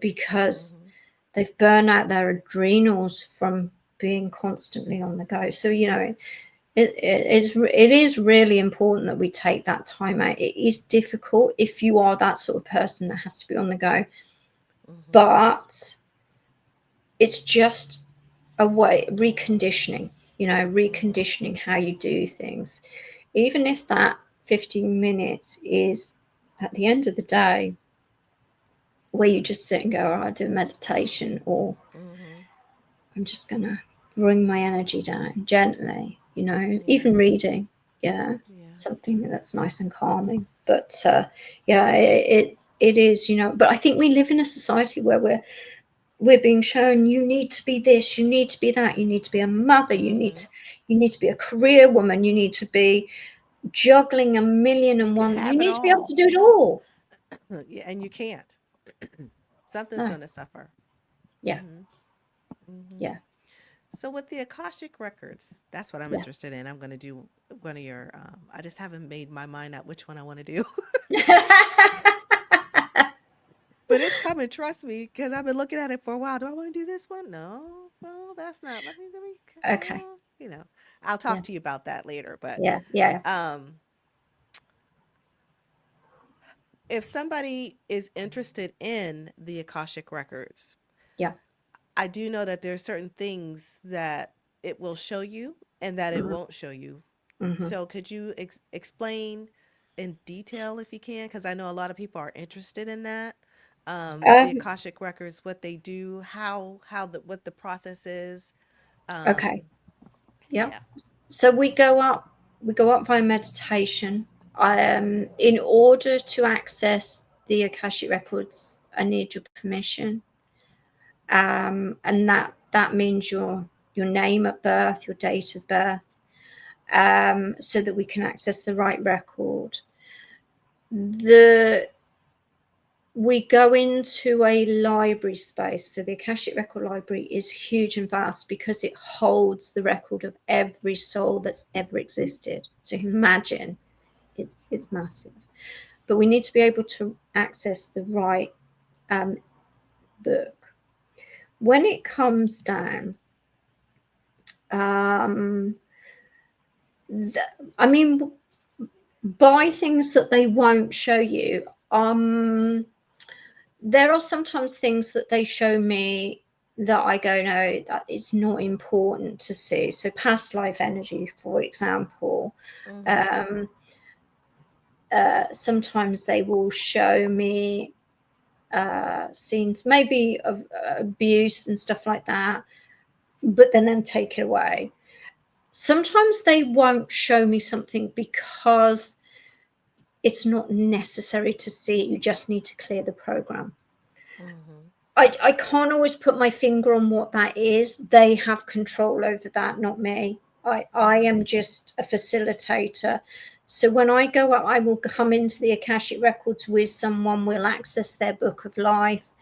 because Mm-hmm. they've burned out their adrenals from being constantly on the go. So, it is really important that we take that time out. It is difficult if you are that sort of person that has to be on the go, Mm-hmm. but it's just a way reconditioning, Mm-hmm. reconditioning how you do things. Even if that 15 minutes is at the end of the day where you just sit and go, oh, I do meditation, or Mm-hmm. I'm just gonna bring my energy down gently, Yeah. even reading, yeah, Yeah. something that's nice and calming. But yeah, it is, but I think we live in a society where we're being shown, you need to be this, you need to be that, you need to be a mother, Mm-hmm. you need to be a career woman, you need to be juggling a million You and can one, you have it need to be able all. to do it all. Yeah, and you can't. Something's No, going to suffer. yeah, Mm-hmm. Mm-hmm. yeah, So with the Akashic Records, that's what I'm yeah. interested in. I'm going to do one of your. I just haven't made my mind up which one I want to do, but it's coming. Trust me, because I've been looking at it for a while. Do I want to do this one? No, well, that's not. Let me. Okay. You know, I'll Yeah, talk to you about that later. But yeah, yeah, um, if somebody is interested in the Akashic Records, yeah. I do know that there are certain things that it will show you and that it Hmm. won't show you. Hmm. So could you explain in detail if you can? Because I know a lot of people are interested in that. The Um, Akashic Records, what they do, what the process is. okay. Um, Yeah. yeah. So we go up via meditation. In order to access the Akashic records, I need your permission. And that means your name at birth, your date of birth, so that we can access the right record. The We go into a library space. So the Akashic Record Library is huge and vast because it holds the record of every soul that's ever existed. So imagine it's massive. But we need to be able to access the right um, book. When it comes down, um, I mean, buy things that they won't show you. There are sometimes things that they show me that I go, no, that is not important to see. So past life energy, for example, Mm-hmm. um, sometimes they will show me scenes maybe of abuse and stuff like that, but then take it away. Sometimes they won't show me something because it's not necessary to see it. You just need to clear the program. Mm-hmm. I can't always put my finger on what that is. They have control over that, not me. I Mm-hmm. am just a facilitator. So when I go up, I will come into the Akashic Records with someone, will access their book of life.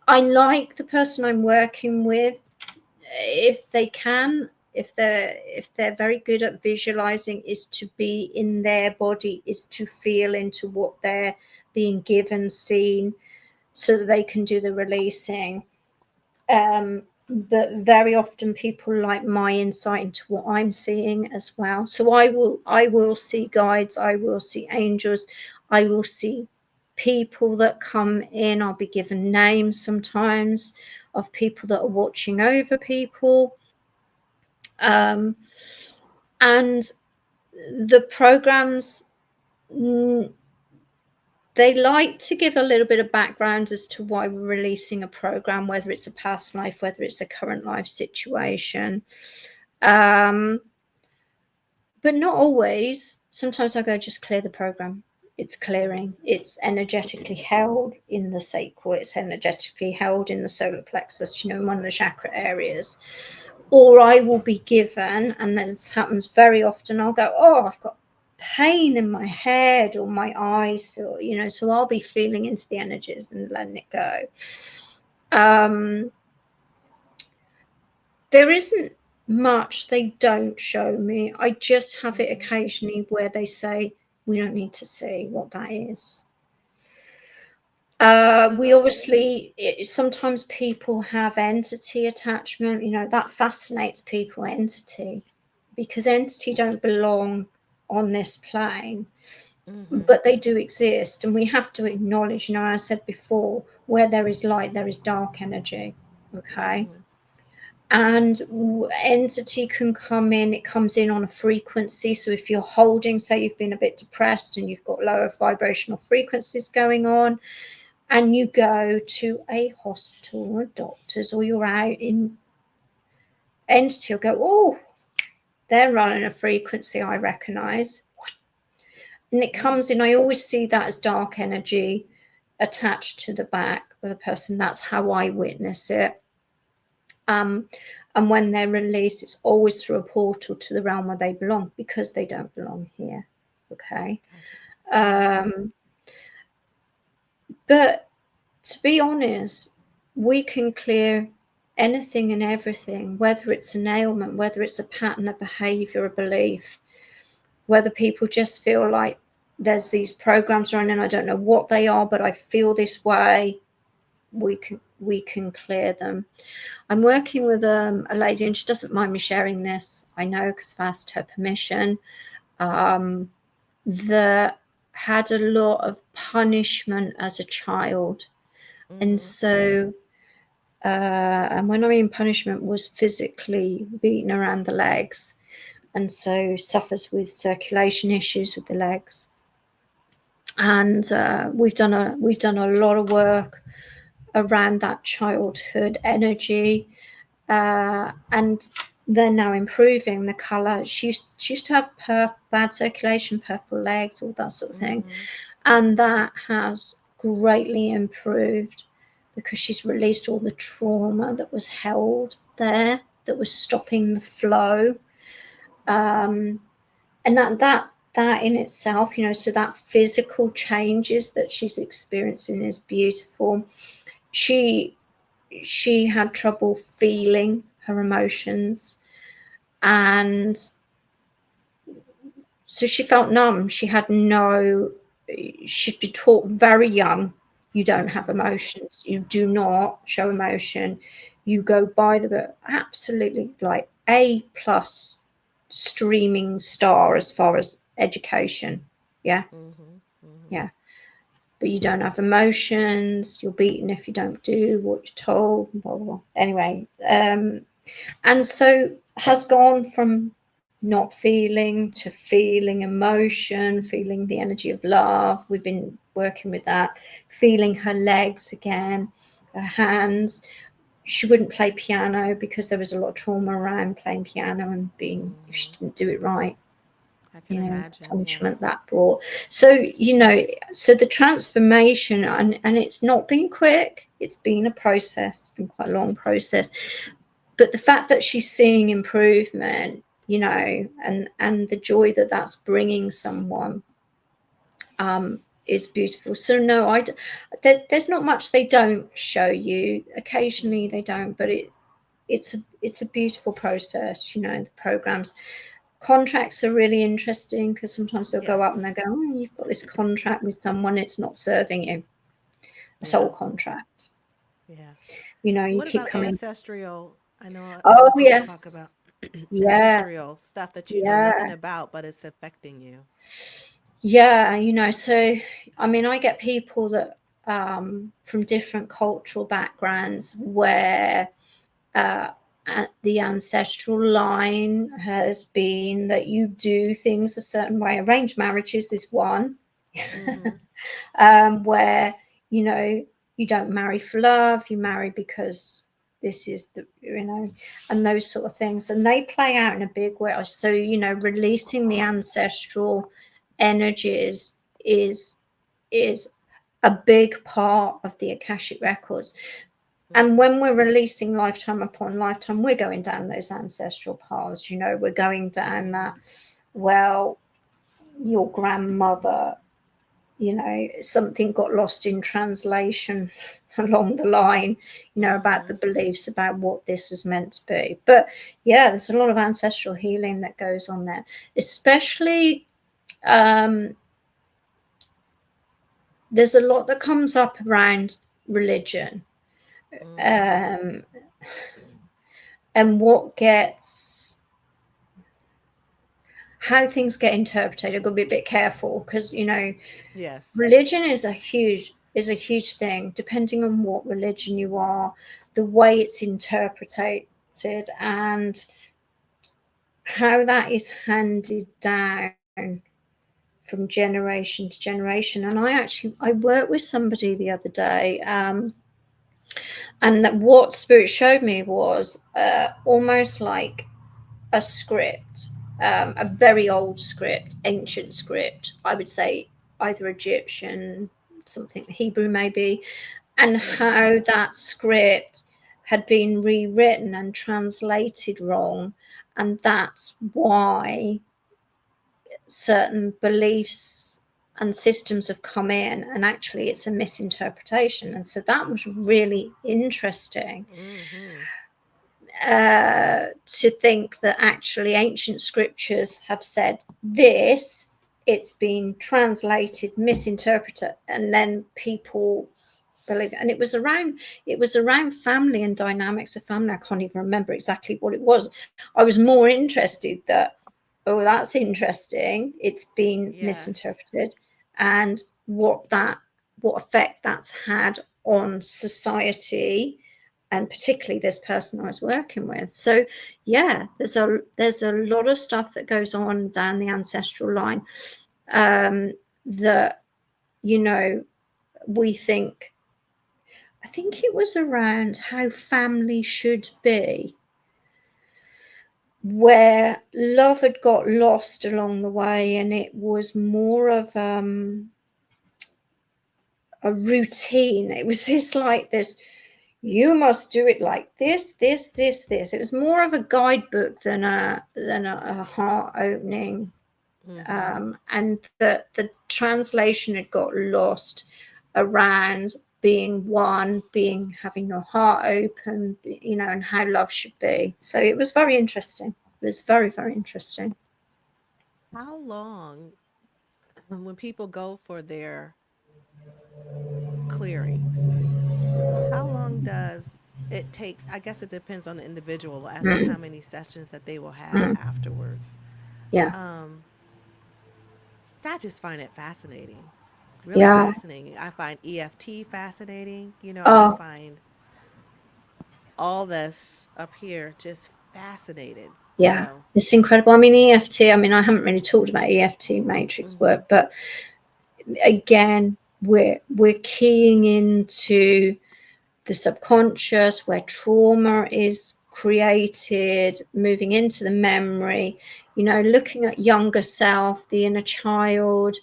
I like the person I'm working with, if they can, if they're very good at visualizing, is to be in their body, is to feel into what they're being given, seen, so that they can do the releasing. But very often people like my insight into what I'm seeing as well. So I will see guides, I will see angels, I will see people that come in. I'll be given names sometimes of people that are watching over people. Um, and the programs, mm, they like to give a little bit of background as to why we're releasing a program, whether it's a past life, whether it's a current life situation. Um, but not always. Sometimes I go, just clear the program. It's clearing. It's energetically held in the sacral. It's energetically held in the solar plexus, in one of the chakra areas. Or I will be given, and this happens very often, I'll go, oh, I've got pain in my head, or my eyes feel, so I'll be feeling into the energies and letting it go. Um, there isn't much they don't show me. I just have it Mm-hmm. occasionally where they say, we don't need to see what that is. So We those. obviously, sometimes people have entity attachment, you know, that fascinates people, entity, because entity don't belong on this plane, Mm-hmm. but they do exist. And we have to acknowledge, you know, as I said before, where there is light, there is dark energy. Okay. Mm-hmm. And entity can come in, it comes in on a frequency. So if you're holding, say you've been a bit depressed and you've got lower vibrational frequencies going on, and you go to a hospital or a doctor's, or you're out in entity, will go, oh, they're running a frequency I recognize. And it Mm. comes in, I always see that as dark energy attached to the back of the person. That's how I witness it. Um, and when they're released, it's always through a portal to the realm where they belong, because they don't belong here. Okay. Gotcha. Mm-hmm. Um, but to be honest, we can clear anything and everything, whether it's an ailment, whether it's a pattern, a behavior, a belief, whether people just feel like there's these programs running, I don't know what they are, but I feel this way. We can clear them. I'm working with a lady, and she doesn't mind me sharing this, I know, because I've asked her permission, um, that had a lot of punishment as a child. And Mm-hmm. so, and when I mean punishment, was physically beaten around the legs, and so suffers with circulation issues with the legs. And we've done a lot of work around that childhood energy, and they're now improving the color. She used to have bad circulation, purple legs, all that sort of thing, Mm-hmm. and that has greatly improved because she's released all the trauma that was held there, that was stopping the flow. um, and that in itself, you know, so that physical changes that she's experiencing is beautiful. She she had trouble feeling her emotions, and so she felt numb. She had no, she'd be taught very young, you don't have Mm-hmm. emotions, you do not show emotion, you go by the book. Absolutely, like A plus streaming star as far as education. Yeah. Mm-hmm. Mm-hmm. Yeah. But you don't have emotions, you're beaten if you don't do what you're told, blah blah blah. Anyway, and so has gone from not feeling to feeling emotion, feeling the energy of love. We've been working with that, feeling her legs again, her hands. She wouldn't play piano because there was a lot of trauma around playing piano and being, if she Mm-hmm. didn't do it right, I can you know, imagine. Yeah. punishment that brought. So, you know, so the transformation, and it's not been quick, it's been a process, it's been quite a long process. But the fact that she's seeing improvement, you know, and the joy that that's bringing someone, is beautiful. So no, there's not much they don't show you. Occasionally Mm-hmm. they don't, but it's a beautiful process. You know, the programs, contracts are really interesting because sometimes they'll go up and they Yes. go, oh, you've got this contract with someone, it's not serving you, a soul Yeah. contract. Yeah. You know, you What keep about coming. ancestral? I know a Oh lot of people talk about yes, yeah, ancestral stuff that you know nothing yeah. about, but it's affecting you. Yeah, you know, so I mean, I get people that, from different cultural backgrounds where, uh, the ancestral line has been that you do things a certain way. Arranged marriages is one, Mm-hmm. where, you know, you don't marry for love, you marry because this is the, you know, and those sort of things. And they play out in a big way. So, you know, releasing the ancestral energies is is a big part of the Akashic Records. And Mm-hmm. when we're releasing lifetime upon lifetime, we're going down those ancestral paths, you know, we're going down that, Mm-hmm. well, your grandmother, you know, something got lost in translation along the line, you know, about Mm-hmm. the beliefs about what this was meant to be. But yeah, there's a lot of ancestral healing that goes on there, especially, um, there's a lot that comes up around religion, Mm-hmm. um, and what gets how things get interpreted. I've got to be a bit careful because Yes. religion is a huge thing. Depending on what religion you are, the way it's interpreted, and how that is handed down from generation to generation. And I worked with somebody the other day, and that what spirit showed me was almost like a script, a very old script, ancient script, I would say either Egyptian, something Hebrew maybe, and Mm-hmm. how that script had been rewritten and translated wrong. And that's why certain beliefs and systems have come in, and actually it's a misinterpretation. And so that was really interesting, Mm-hmm. to think that actually ancient scriptures have said this, it's been translated, misinterpreted, and then people believe it. And it was around family and dynamics of family. I can't even remember exactly what it was. I was more interested that, oh, that's interesting, it's been Yes. misinterpreted, and what effect that's had on society, and particularly this person I was working with. So yeah, there's a lot of stuff that goes on down the ancestral line, um, that you know we think. I think it was around how family should be, where love had got lost along the way, and it was more of a routine. It was this like this, you must do it like this. It was more of a guidebook than a heart opening, Mm-hmm. and the translation had got lost around being one, being having your heart open, and how love should be. So it was very interesting. It was very, very interesting. How long, when people go for their clearings, how long does it takes? I guess it depends on the individual as to Mm, how many sessions that they will have mm, afterwards. yeah, Um, I just find it fascinating. Really yeah. fascinating. I find EFT fascinating. I Oh, find all this up here just fascinated, yeah. It's incredible. I mean, EFT. I mean, I haven't really talked about EFT matrix Mm-hmm. work, but again, we're keying into the subconscious, where trauma is created, moving into the memory, looking at younger self, the inner child,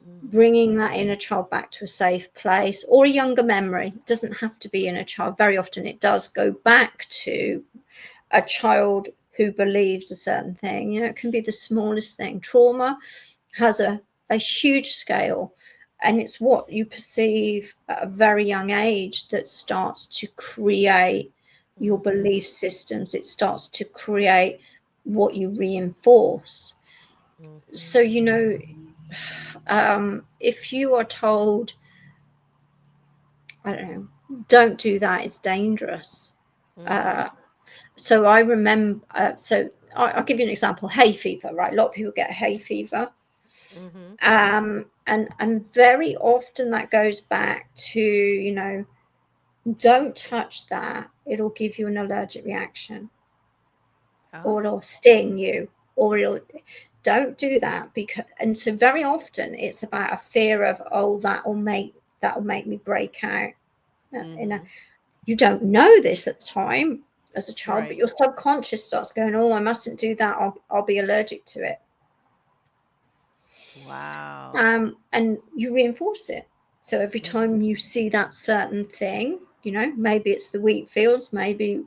Mm-hmm. bringing that inner child back to a safe place, or a younger memory. It doesn't have to be inner child. Very often it does go back to a child who believed a certain thing. It can be the smallest thing. Trauma has a huge scale, and it's what you perceive at a very young age that starts to create your Mm-hmm. belief systems. It starts to create what you reinforce. Mm-hmm. So, if you are told, I don't know, don't do that, it's dangerous. Mm-hmm. Uh, so I remember, I'll give you an example. Hay fever, right? A lot of people get hay fever. Mm-hmm. And very often that goes back to, don't touch that. It'll give you an allergic reaction, or Oh. it'll sting you, or it'll, don't do that. Because, and so very often it's about a fear of, oh, that'll make me break out. Mm-hmm. You don't know this at the time as a child, but Right. your subconscious starts going, oh, I mustn't do that. I'll be allergic to it. Wow. And you reinforce it. So every time Mm-hmm. you see that certain thing, maybe it's the wheat fields, maybe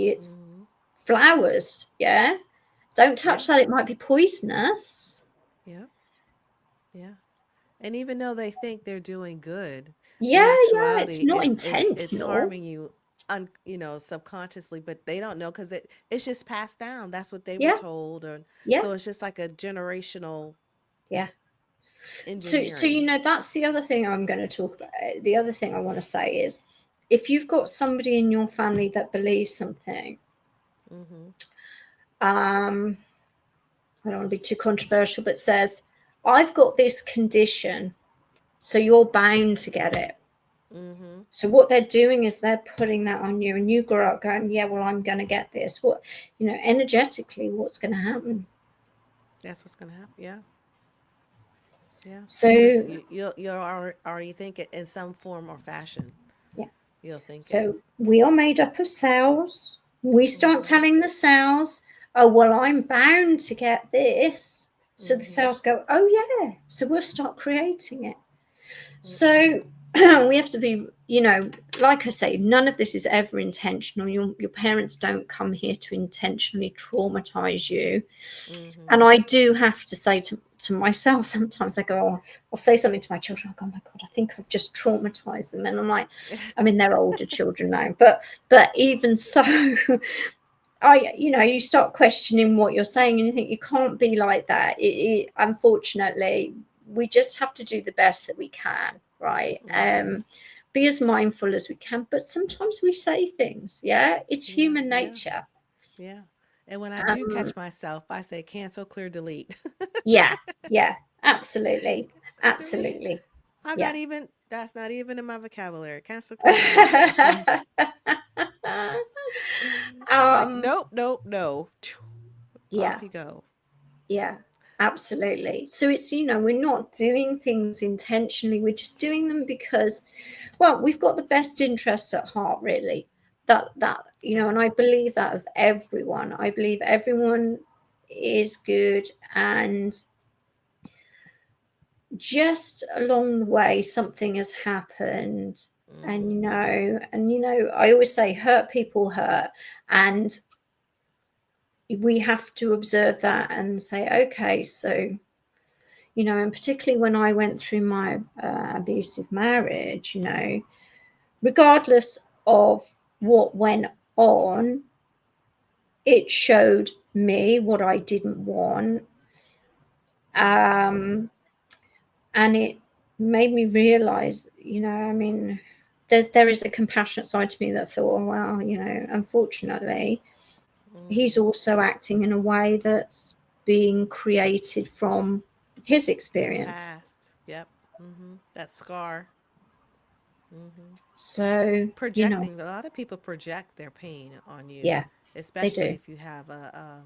it's Mm-hmm. flowers. Yeah, don't Yeah. touch that; it might be poisonous. Yeah. Yeah. And even though they think they're doing good, Yeah, in yeah, it's actuality, not it's intentional. harming you, subconsciously. But they don't know because it's just passed down. That's what they were Yeah, told, or yeah, so it's just like a generational. yeah. So engineering. you know, that's the other thing I'm going to talk about. The other thing I want to say is, if you've got somebody in your family that believes something, Mm-hmm. um, I don't want to be too controversial, but says, I've got this condition, so you're bound to get it. Mm-hmm. So what they're doing is they're putting that on you, and you grow up going, yeah, well, I'm going to get this. What, you know, energetically, what's going to happen? That's what's gonna happen. Yeah, yeah. Because So you'll already think it in some form or fashion. yeah, You'll think it. so we are made up of cells. We start Mm-hmm. telling the cells, oh, well, I'm bound to get this. So the Mm-hmm. cells go, oh yeah. So we'll start creating it. Mm-mm. So we have to be, you know, like I say, none of this is ever intentional. Your parents don't come here to intentionally traumatize you. Mm-hmm. And I do have to say to myself, sometimes I go, oh, I'll say something to my children, I go, oh my God, I think I've just traumatized them. And I'm like, I mean, they're older children now, but even so, you know, you start questioning what you're saying, and you think you can't be like that. Unfortunately, we just have to do the best that we can, right? Mm-hmm. Be as mindful as we can, but sometimes we say things. Yeah, it's Yeah, human yeah, nature. yeah. And when I do Um, catch myself, I say cancel, clear, delete. yeah, yeah, absolutely, Cancel, clear, delete. absolutely, I'm yeah. not even, that's not even in my vocabulary. Cancel, clear, delete. Like, um, nope, nope, no. yeah. Off you go. Yeah, absolutely. So it's, you know, we're not doing things intentionally. We're just doing them because, well, we've got the best interests at heart, really. That, you know, Yeah. and I believe that of everyone. I believe everyone is good, and just along the way something has happened. And Mm-hmm. you know, I always say hurt people hurt, and we have to observe that and say, okay, so, you know, and particularly when I went through my abusive marriage, you know, regardless of what went on, it showed me what I didn't want. Um, and it made me realize, you know, I mean, there is a compassionate side to me that thought, oh, well, you know, unfortunately, he's Mm-hmm. also acting in a way that's being created from his His experience. past. Yep. Mm-hmm. That scar. Mm-hmm. So, you know, Projecting. A lot of people project their pain on you, yeah, they especially do. if you have a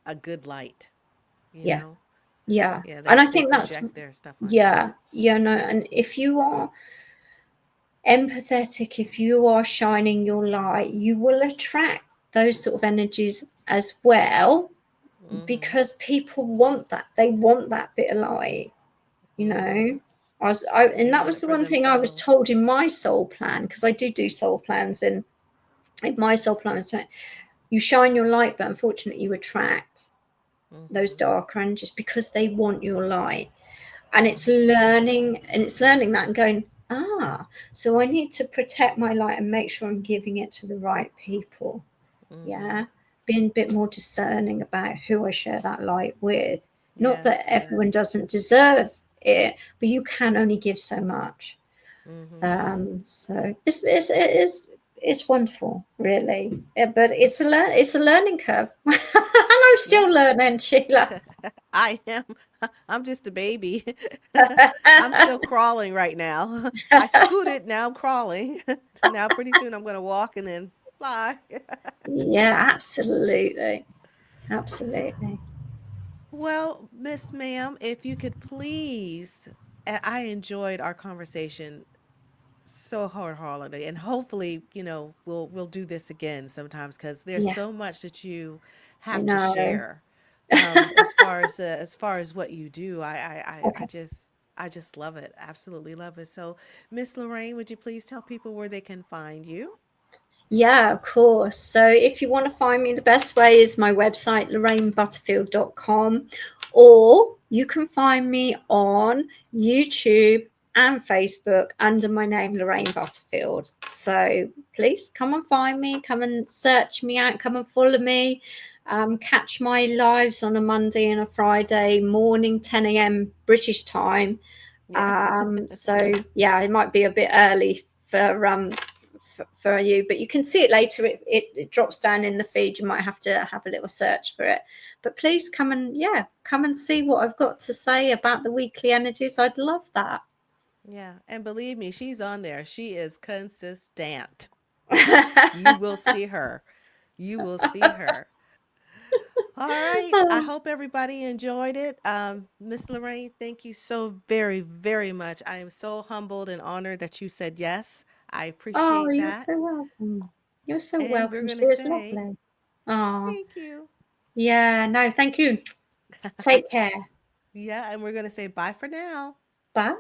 a good light. You Yeah, know. yeah. Yeah. And I They think that's, project their stuff on you. yeah, yeah, no. And if you are empathetic, if you are shining your light, you will attract those sort of energies as well, Mm-hmm. because people want that. They want that bit of light, you Mm-hmm. know. They And that want was it the for one thing I was themselves. told in my soul plan, because I do soul plans, and in my soul plan was saying, you shine your light, but unfortunately you attract those Mm-hmm. darker energies because they want your light. And it's Mm-hmm. learning, that and going, so I need to protect my light and make sure I'm giving it to the right people. Mm-hmm. Yeah, being a bit more discerning about who I share that light with. Not that Yes. everyone Yes. doesn't deserve it, but you can only give so much. Mm-hmm. So it's wonderful, really. But it's a learning curve, and I'm still Yeah. learning, Sheila. I am. I'm just a baby. I'm still crawling right now. I scooted, now I'm crawling. Now pretty soon I'm going to walk and then fly. Yeah, absolutely, absolutely. Well, Miss Ma'am, if you could please, I enjoyed our conversation so wholeheartedly, and hopefully, we'll do this again sometimes because there's Yeah, so much that you I have to know. share. As far as what you do, Okay. I just love it, absolutely love it. So, Miss Lorraine, would you please tell people where they can find you? Yeah, of course. So if you want to find me, the best way is my website, lorrainebutterfield.com, or you can find me on YouTube and Facebook under my name, Lorraine Butterfield. So please come and find me, come and search me out, come and follow me. catch my lives on a Monday and a Friday morning, 10 a.m. British time. Yeah. So yeah, it might be a bit early for you, but you can see it later. It drops down in the feed. You might have to have a little search for it. But please come and see what I've got to say about the weekly energies. I'd love that. Yeah. And believe me, she's on there. She is consistent. You will see her. You will see her. All right. I hope everybody enjoyed it. Miss Lorraine, thank you so very, very much. I am so humbled and honored that you said yes. I Oh, appreciate you're that. so welcome. You're so And we're welcome. going She to was say lovely. Oh, thank you. yeah. No, thank you. Take care. Yeah. And we're going to say bye for now. Bye.